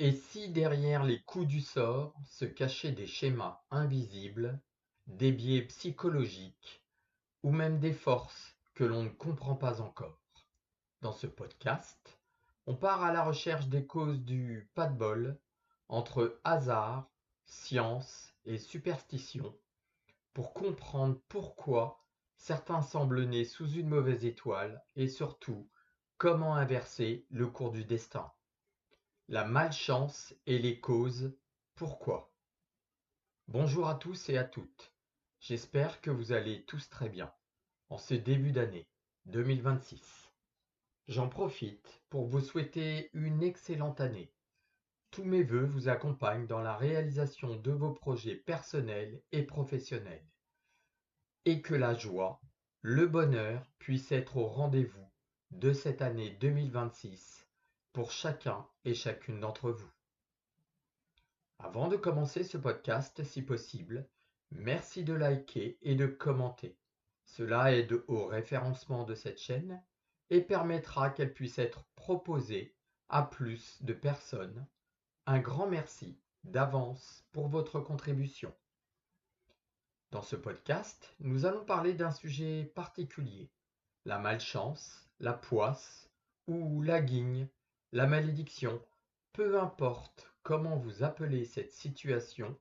Et si derrière les coups du sort se cachaient des schémas invisibles, des biais psychologiques ou même des forces que l'on ne comprend pas encore? Dans ce podcast, on part à la recherche des causes du pas de bol entre hasard, science et superstition pour comprendre pourquoi certains semblent nés sous une mauvaise étoile et surtout comment inverser le cours du destin. La malchance et les causes, pourquoi? Bonjour à tous et à toutes. J'espère que vous allez tous très bien en ce début d'année 2026. J'en profite pour vous souhaiter une excellente année. Tous mes vœux vous accompagnent dans la réalisation de vos projets personnels et professionnels. Et que la joie, le bonheur puissent être au rendez-vous de cette année 2026 pour chacun et chacune d'entre vous. Avant de commencer ce podcast, si possible, merci de liker et de commenter. Cela aide au référencement de cette chaîne et permettra qu'elle puisse être proposée à plus de personnes. Un grand merci d'avance pour votre contribution. Dans ce podcast, nous allons parler d'un sujet particulier, la malchance, la poisse ou la guigne, la malédiction, peu importe comment vous appelez cette situation,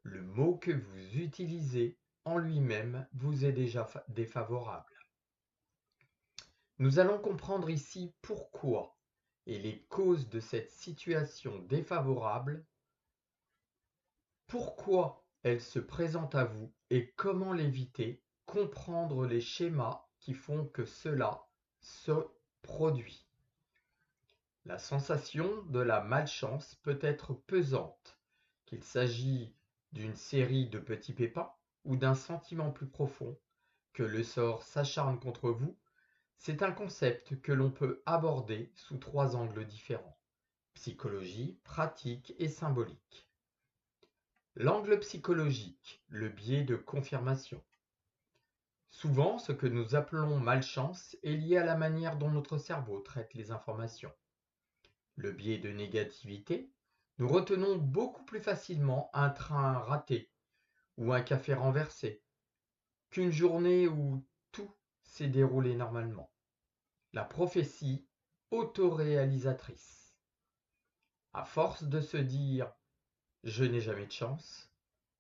le mot que vous utilisez en lui-même vous est déjà défavorable. Nous allons comprendre ici pourquoi et les causes de cette situation défavorable, pourquoi elle se présente à vous et comment l'éviter, comprendre les schémas qui font que cela se produit. La sensation de la malchance peut être pesante, qu'il s'agit d'une série de petits pépins ou d'un sentiment plus profond, que le sort s'acharne contre vous. C'est un concept que l'on peut aborder sous 3 angles différents: psychologie, pratique et symbolique. L'angle psychologique, le biais de confirmation. Souvent, ce que nous appelons malchance est lié à la manière dont notre cerveau traite les informations. Le biais de négativité, nous retenons beaucoup plus facilement un train raté ou un café renversé qu'une journée où tout s'est déroulé normalement. La prophétie autoréalisatrice. À force de se dire je n'ai jamais de chance,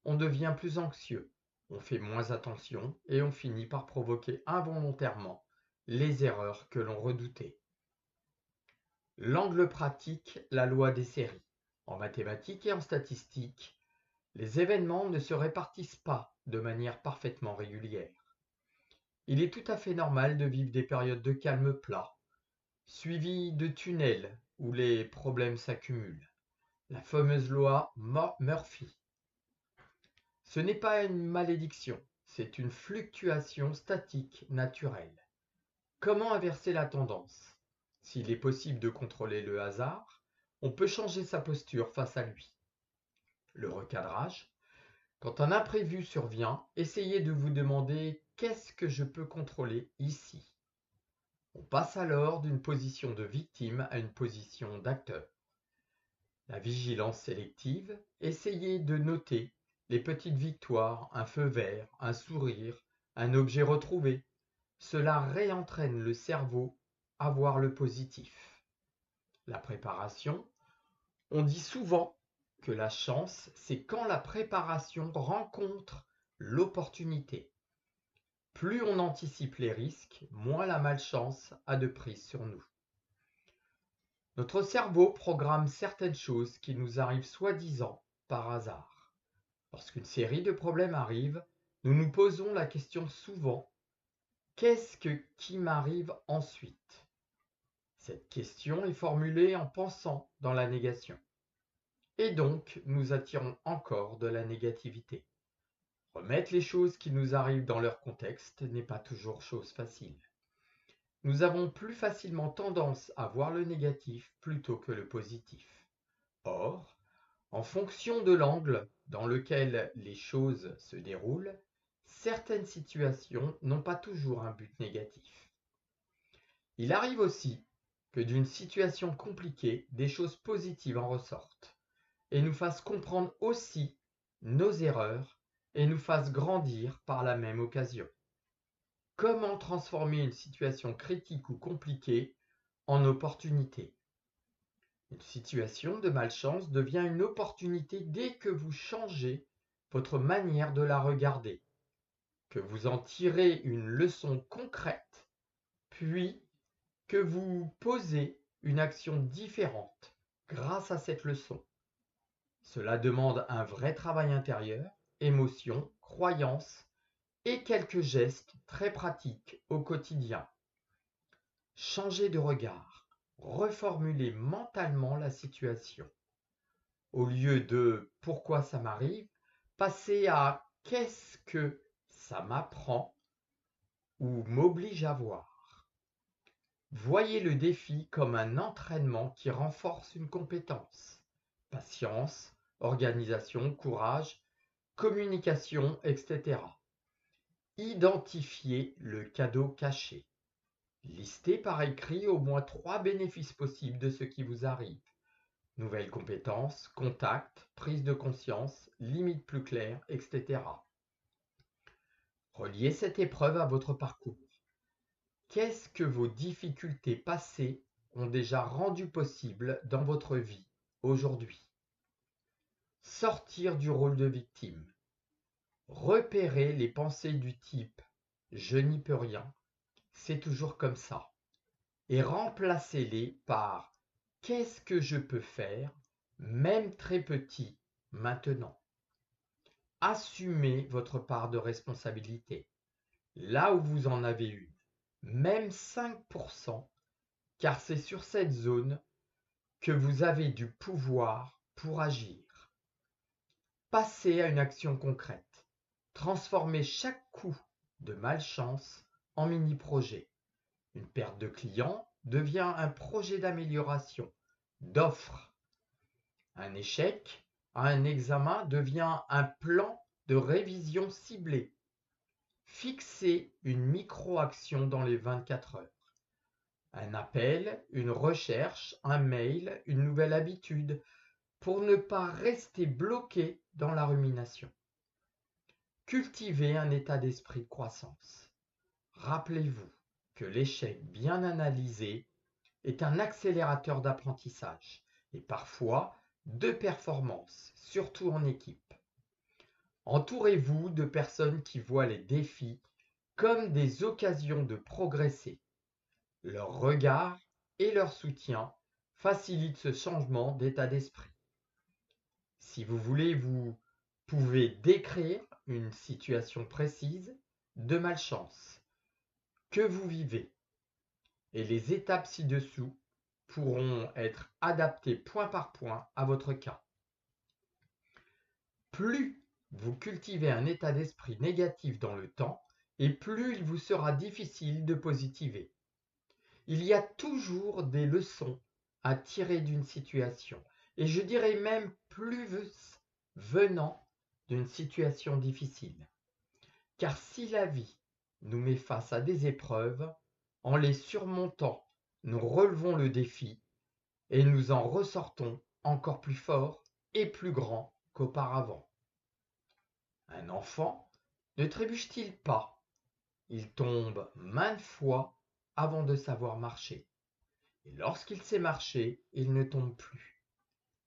on devient plus anxieux, on fait moins attention et on finit par provoquer involontairement les erreurs que l'on redoutait. L'angle pratique, la loi des séries. En mathématiques et en statistiques, les événements ne se répartissent pas de manière parfaitement régulière. Il est tout à fait normal de vivre des périodes de calme plat, suivies de tunnels où les problèmes s'accumulent. La fameuse loi Murphy. Ce n'est pas une malédiction, c'est une fluctuation statique naturelle. Comment inverser la tendance? S'il est possible de contrôler le hasard, on peut changer sa posture face à lui. Le recadrage. Quand un imprévu survient, essayez de vous demander qu'est-ce que je peux contrôler ici? On passe alors d'une position de victime à une position d'acteur. La vigilance sélective. Essayez de noter les petites victoires, un feu vert, un sourire, un objet retrouvé. Cela réentraîne le cerveau à voir le positif. La préparation. On dit souvent que la chance, c'est quand la préparation rencontre l'opportunité. Plus on anticipe les risques, moins la malchance a de prise sur nous. Notre cerveau programme certaines choses qui nous arrivent soi-disant par hasard. Lorsqu'une série de problèmes arrive, nous nous posons la question souvent: qu'est-ce qui m'arrive ensuite? Cette question est formulée en pensant dans la négation. Et donc, nous attirons encore de la négativité. Remettre les choses qui nous arrivent dans leur contexte n'est pas toujours chose facile. Nous avons plus facilement tendance à voir le négatif plutôt que le positif. Or, en fonction de l'angle dans lequel les choses se déroulent, certaines situations n'ont pas toujours un but négatif. Il arrive aussi que d'une situation compliquée, des choses positives en ressortent et nous fassent comprendre aussi nos erreurs et nous fassent grandir par la même occasion. Comment transformer une situation critique ou compliquée en opportunité? Une situation de malchance devient une opportunité dès que vous changez votre manière de la regarder, que vous en tirez une leçon concrète, puis que vous posez une action différente grâce à cette leçon. Cela demande un vrai travail intérieur, émotions, croyances et quelques gestes très pratiques au quotidien. Changez de regard, reformulez mentalement la situation. Au lieu de pourquoi ça m'arrive, passez à qu'est-ce que ça m'apprend ou m'oblige à voir. Voyez le défi comme un entraînement qui renforce une compétence. Patience, organisation, courage, communication, etc. Identifiez le cadeau caché. Listez par écrit au moins 3 bénéfices possibles de ce qui vous arrive. Nouvelles compétences, contacts, prise de conscience, limites plus claires, etc. Reliez cette épreuve à votre parcours. Qu'est-ce que vos difficultés passées ont déjà rendu possible dans votre vie aujourd'hui? Sortir du rôle de victime. Repérez les pensées du type « je n'y peux rien », c'est toujours comme ça, et remplacez-les par « qu'est-ce que je peux faire, même très petit, maintenant ?» Assumez votre part de responsabilité, là où vous en avez une, même 5%, car c'est sur cette zone que vous avez du pouvoir pour agir. Passez à une action concrète. Transformez chaque coup de malchance en mini-projet. Une perte de client devient un projet d'amélioration, d'offre. Un échec à un examen devient un plan de révision ciblé. Fixez une micro-action dans les 24 heures. Un appel, une recherche, un mail, une nouvelle habitude, pour ne pas rester bloqué dans la rumination. Cultivez un état d'esprit de croissance. Rappelez-vous que l'échec bien analysé est un accélérateur d'apprentissage et parfois de performance, surtout en équipe. Entourez-vous de personnes qui voient les défis comme des occasions de progresser. Leur regard et leur soutien facilitent ce changement d'état d'esprit. Si vous voulez, vous pouvez décrire une situation précise de malchance que vous vivez et les étapes ci-dessous pourront être adaptées point par point à votre cas. Plus vous cultivez un état d'esprit négatif dans le temps, et plus il vous sera difficile de positiver. Il y a toujours des leçons à tirer d'une situation, et je dirais même plus venant d'une situation difficile. Car si la vie nous met face à des épreuves, en les surmontant, nous relevons le défi et nous en ressortons encore plus forts et plus grands qu'auparavant. Un enfant ne trébuche-t-il pas? Il tombe maintes fois avant de savoir marcher. Et lorsqu'il sait marcher, il ne tombe plus.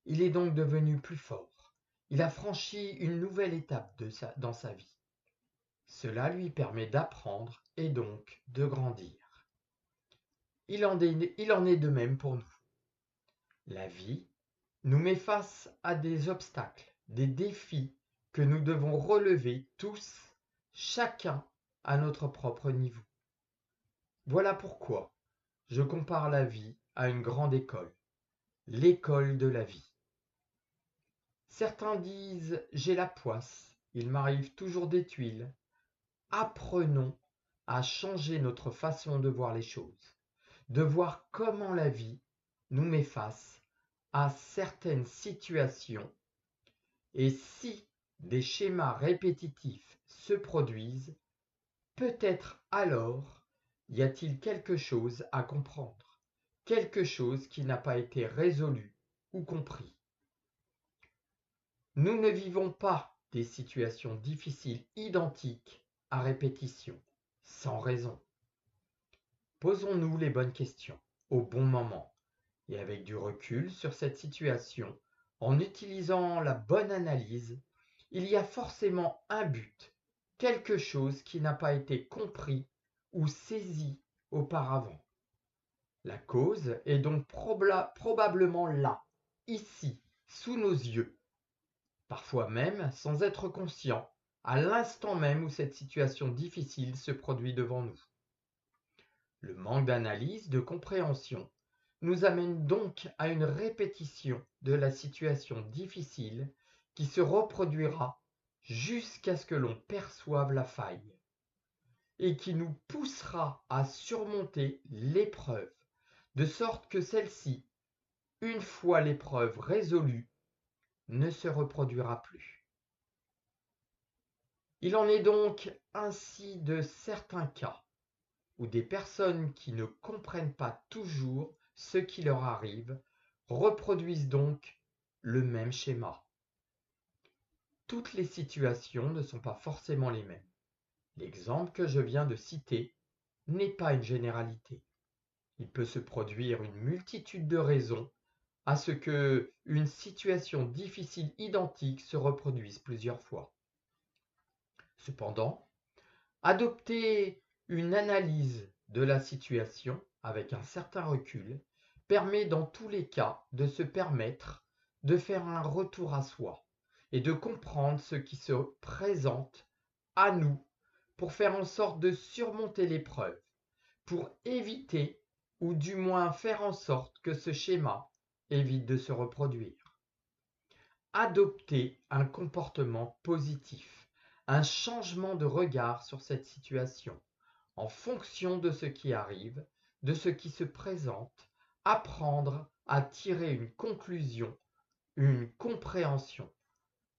Il est donc devenu plus fort. Il a franchi une nouvelle étape dans sa vie. Cela lui permet d'apprendre et donc de grandir. Il en est de même pour nous. La vie nous met face à des obstacles, des défis que nous devons relever tous, chacun à notre propre niveau. Voilà pourquoi je compare la vie à une grande école, l'école de la vie. Certains disent « j'ai la poisse, il m'arrive toujours des tuiles ». Apprenons à changer notre façon de voir les choses, de voir comment la vie nous met face à certaines situations et si des schémas répétitifs se produisent, peut-être alors y a-t-il quelque chose à comprendre, quelque chose qui n'a pas été résolu ou compris. Nous ne vivons pas des situations difficiles identiques à répétition, sans raison. Posons-nous les bonnes questions, au bon moment, et avec du recul sur cette situation, en utilisant la bonne analyse, il y a forcément un but, quelque chose qui n'a pas été compris ou saisi auparavant. La cause est donc probablement là, ici, sous nos yeux, parfois même sans être conscient, à l'instant même où cette situation difficile se produit devant nous. Le manque d'analyse, de compréhension, nous amène donc à une répétition de la situation difficile qui se reproduira jusqu'à ce que l'on perçoive la faille et qui nous poussera à surmonter l'épreuve, de sorte que celle-ci, une fois l'épreuve résolue, ne se reproduira plus. Il en est donc ainsi de certains cas où des personnes qui ne comprennent pas toujours ce qui leur arrive reproduisent donc le même schéma. Toutes les situations ne sont pas forcément les mêmes. L'exemple que je viens de citer n'est pas une généralité. Il peut se produire une multitude de raisons à ce que une situation difficile identique se reproduise plusieurs fois. Cependant, adopter une analyse de la situation avec un certain recul permet dans tous les cas de se permettre de faire un retour à soi et de comprendre ce qui se présente à nous pour faire en sorte de surmonter l'épreuve, pour éviter ou du moins faire en sorte que ce schéma évite de se reproduire. Adopter un comportement positif, un changement de regard sur cette situation, en fonction de ce qui arrive, de ce qui se présente, apprendre à tirer une conclusion, une compréhension,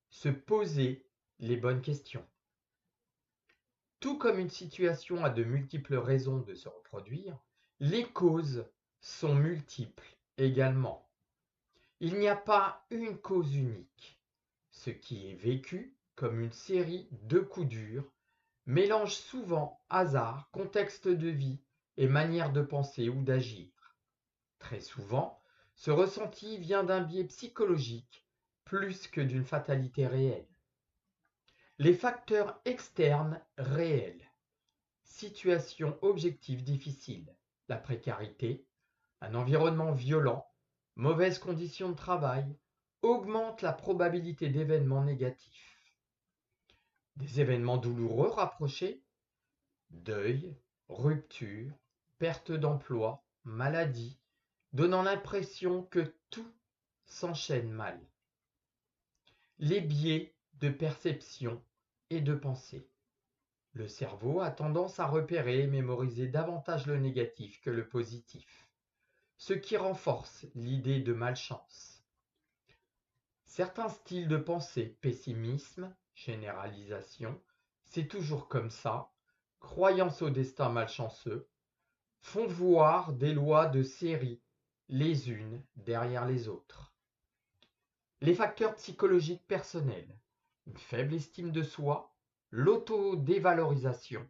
se poser les bonnes questions. Tout comme une situation a de multiples raisons de se reproduire, les causes sont multiples également. Il n'y a pas une cause unique. Ce qui est vécu comme une série de coups durs mélange souvent hasard, contexte de vie et manière de penser ou d'agir. Très souvent, ce ressenti vient d'un biais psychologique plus que d'une fatalité réelle. Les facteurs externes réels. Situation objective difficile, la précarité, un environnement violent, mauvaises conditions de travail, augmentent la probabilité d'événements négatifs. Des événements douloureux rapprochés, deuil, rupture, perte d'emploi, maladie, donnant l'impression que tout s'enchaîne mal. Les biais de perception et de pensée. Le cerveau a tendance à repérer et mémoriser davantage le négatif que le positif, ce qui renforce l'idée de malchance. Certains styles de pensée, pessimisme, généralisation, c'est toujours comme ça, croyance au destin malchanceux, font voir des lois de série les unes derrière les autres. Les facteurs psychologiques personnels, une faible estime de soi, l'autodévalorisation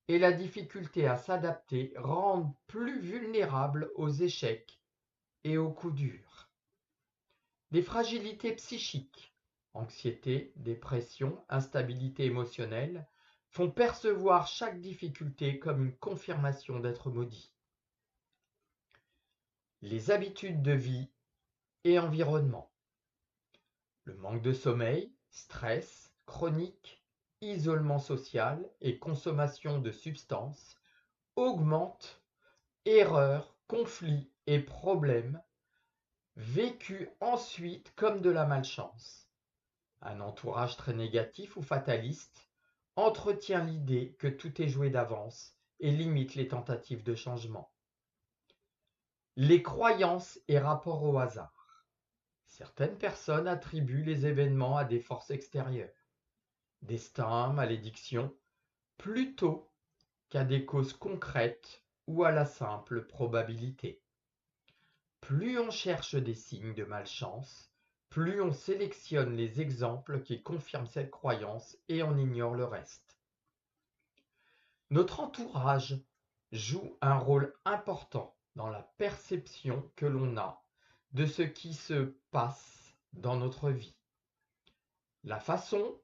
et la difficulté à s'adapter rendent plus vulnérables aux échecs et aux coups durs. Des fragilités psychiques, anxiété, dépression, instabilité émotionnelle, font percevoir chaque difficulté comme une confirmation d'être maudit. Les habitudes de vie et environnement. Le manque de sommeil, stress chronique, isolement social et consommation de substances augmentent erreurs, conflits et problèmes vécus ensuite comme de la malchance. Un entourage très négatif ou fataliste entretient l'idée que tout est joué d'avance et limite les tentatives de changement. Les croyances et rapports au hasard. Certaines personnes attribuent les événements à des forces extérieures, destin, malédiction, plutôt qu'à des causes concrètes ou à la simple probabilité. Plus on cherche des signes de malchance, plus on sélectionne les exemples qui confirment cette croyance et on ignore le reste. Notre entourage joue un rôle important dans la perception que l'on a de ce qui se passe dans notre vie. La façon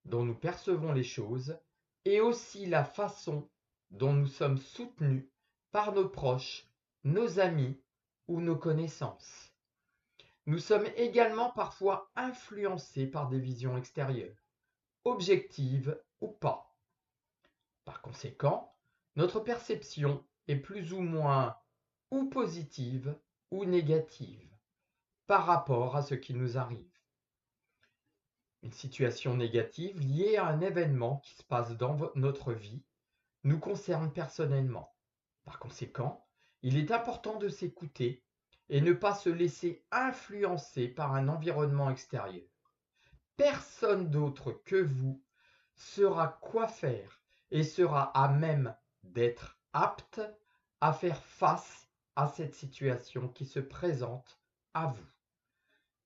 dont nous percevons les choses et aussi la façon dont nous sommes soutenus par nos proches, nos amis ou nos connaissances. Nous sommes également parfois influencés par des visions extérieures, objectives ou pas. Par conséquent, notre perception est plus ou moins ou positive ou négative par rapport à ce qui nous arrive. Une situation négative liée à un événement qui se passe dans notre vie nous concerne personnellement. Par conséquent, il est important de s'écouter et ne pas se laisser influencer par un environnement extérieur. Personne d'autre que vous saura quoi faire et sera à même d'être apte à faire face à cette situation qui se présente à vous.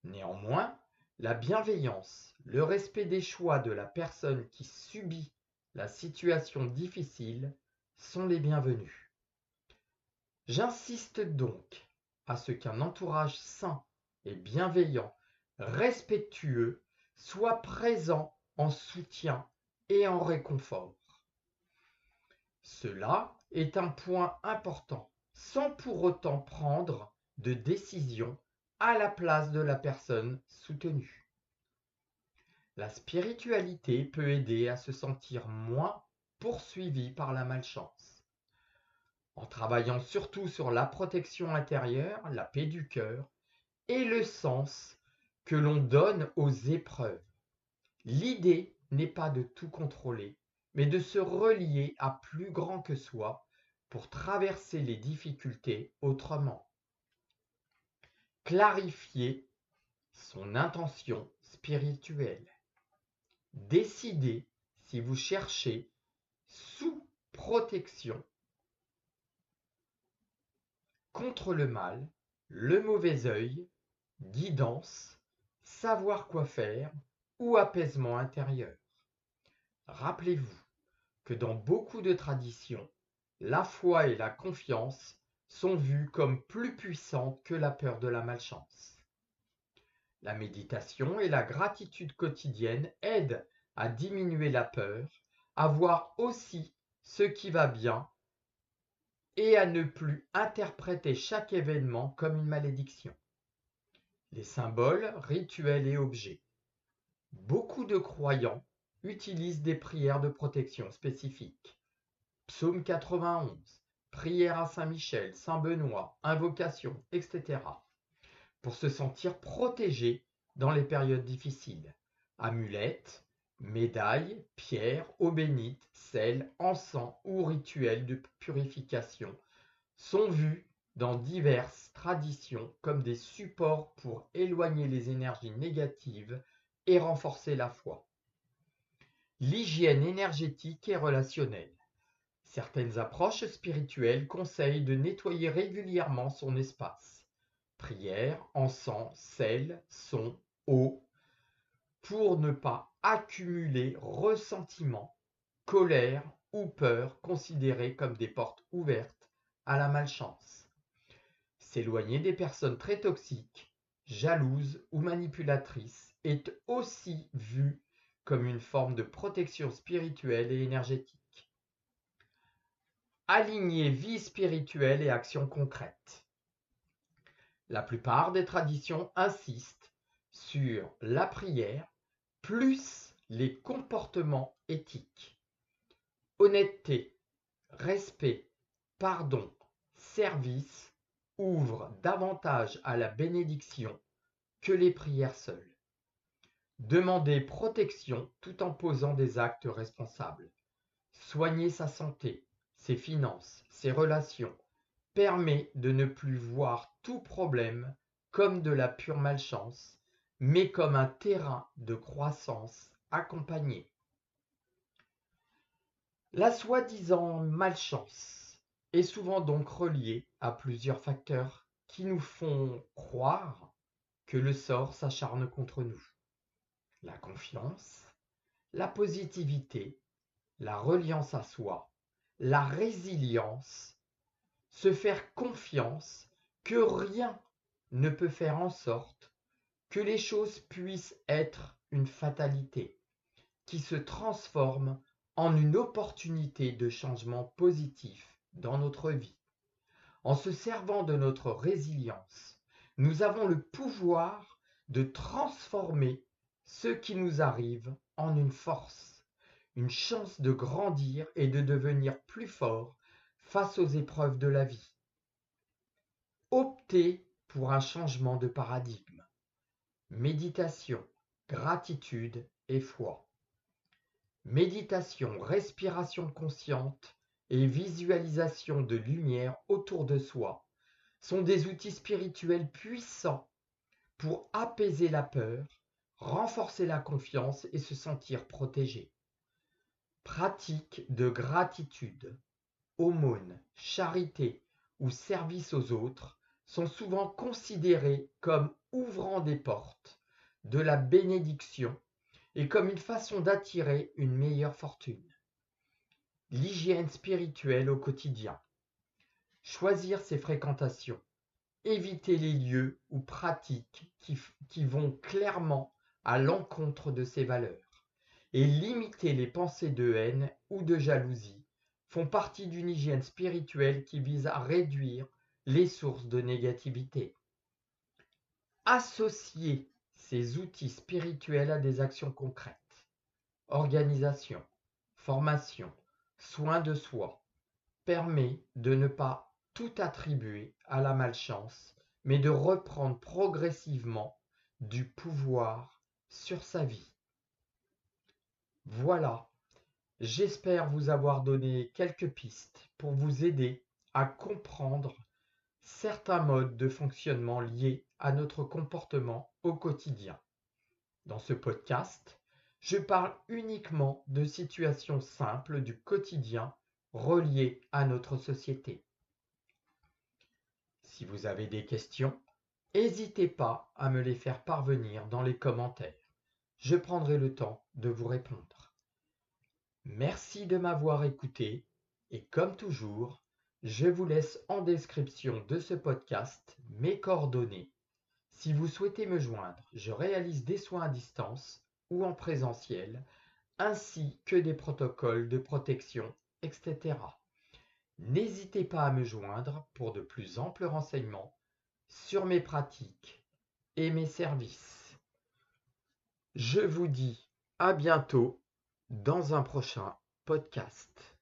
Néanmoins, la bienveillance, le respect des choix de la personne qui subit la situation difficile sont les bienvenus. J'insiste donc à ce qu'un entourage sain et bienveillant, respectueux, soit présent en soutien et en réconfort. Cela est un point important, sans pour autant prendre de décision à la place de la personne soutenue. La spiritualité peut aider à se sentir moins poursuivi par la malchance. En travaillant surtout sur la protection intérieure, la paix du cœur et le sens que l'on donne aux épreuves. L'idée n'est pas de tout contrôler, mais de se relier à plus grand que soi pour traverser les difficultés autrement. Clarifier son intention spirituelle. Décidez si vous cherchez sous protection contre le mal, le mauvais œil, guidance, savoir quoi faire ou apaisement intérieur. Rappelez-vous que dans beaucoup de traditions, la foi et la confiance sont vues comme plus puissantes que la peur de la malchance. La méditation et la gratitude quotidienne aident à diminuer la peur, à voir aussi ce qui va bien et à ne plus interpréter chaque événement comme une malédiction. Les symboles, rituels et objets. Beaucoup de croyants utilisent des prières de protection spécifiques. Psaume 91, prière à Saint-Michel, Saint-Benoît, invocation, etc. pour se sentir protégés dans les périodes difficiles. Amulettes, médailles, pierres, eau bénite, sel, encens ou rituels de purification sont vus dans diverses traditions comme des supports pour éloigner les énergies négatives et renforcer la foi. L'hygiène énergétique et relationnelle. Certaines approches spirituelles conseillent de nettoyer régulièrement son espace. Prière, encens, sel, son, eau, pour ne pas accumuler ressentiment, colère ou peur considérées comme des portes ouvertes à la malchance. S'éloigner des personnes très toxiques, jalouses ou manipulatrices est aussi vu comme une forme de protection spirituelle et énergétique. Aligner vie spirituelle et action concrète. La plupart des traditions insistent sur la prière plus les comportements éthiques. Honnêteté, respect, pardon, service ouvrent davantage à la bénédiction que les prières seules. Demander protection tout en posant des actes responsables. Soigner sa santé, ses finances, ses relations permet de ne plus voir tout problème comme de la pure malchance, mais comme un terrain de croissance accompagné. La soi-disant malchance est souvent donc reliée à plusieurs facteurs qui nous font croire que le sort s'acharne contre nous. La confiance, la positivité, la reliance à soi, la résilience, se faire confiance que rien ne peut faire en sorte que les choses puissent être une fatalité qui se transforme en une opportunité de changement positif dans notre vie. En se servant de notre résilience, nous avons le pouvoir de transformer ce qui nous arrive en une force, une chance de grandir et de devenir plus fort face aux épreuves de la vie. Optez pour un changement de paradigme. Méditation, gratitude et foi. Méditation, respiration consciente et visualisation de lumière autour de soi sont des outils spirituels puissants pour apaiser la peur, renforcer la confiance et se sentir protégé. Pratique de gratitude, aumône, charité ou service aux autres sont souvent considérés comme ouvrant des portes de la bénédiction et comme une façon d'attirer une meilleure fortune. L'hygiène spirituelle au quotidien. Choisir ses fréquentations. Éviter les lieux ou pratiques qui vont clairement à l'encontre de ses valeurs. Et limiter les pensées de haine ou de jalousie font partie d'une hygiène spirituelle qui vise à réduire les sources de négativité. Associer ces outils spirituels à des actions concrètes. Organisation, formation, soin de soi permet de ne pas tout attribuer à la malchance, mais de reprendre progressivement du pouvoir sur sa vie. Voilà, j'espère vous avoir donné quelques pistes pour vous aider à comprendre certains modes de fonctionnement liés à notre comportement au quotidien. Dans ce podcast, je parle uniquement de situations simples du quotidien reliées à notre société. Si vous avez des questions, n'hésitez pas à me les faire parvenir dans les commentaires. Je prendrai le temps de vous répondre. Merci de m'avoir écouté et comme toujours, je vous laisse en description de ce podcast mes coordonnées. Si vous souhaitez me joindre, je réalise des soins à distance ou en présentiel, ainsi que des protocoles de protection, etc. N'hésitez pas à me joindre pour de plus amples renseignements sur mes pratiques et mes services. Je vous dis à bientôt dans un prochain podcast.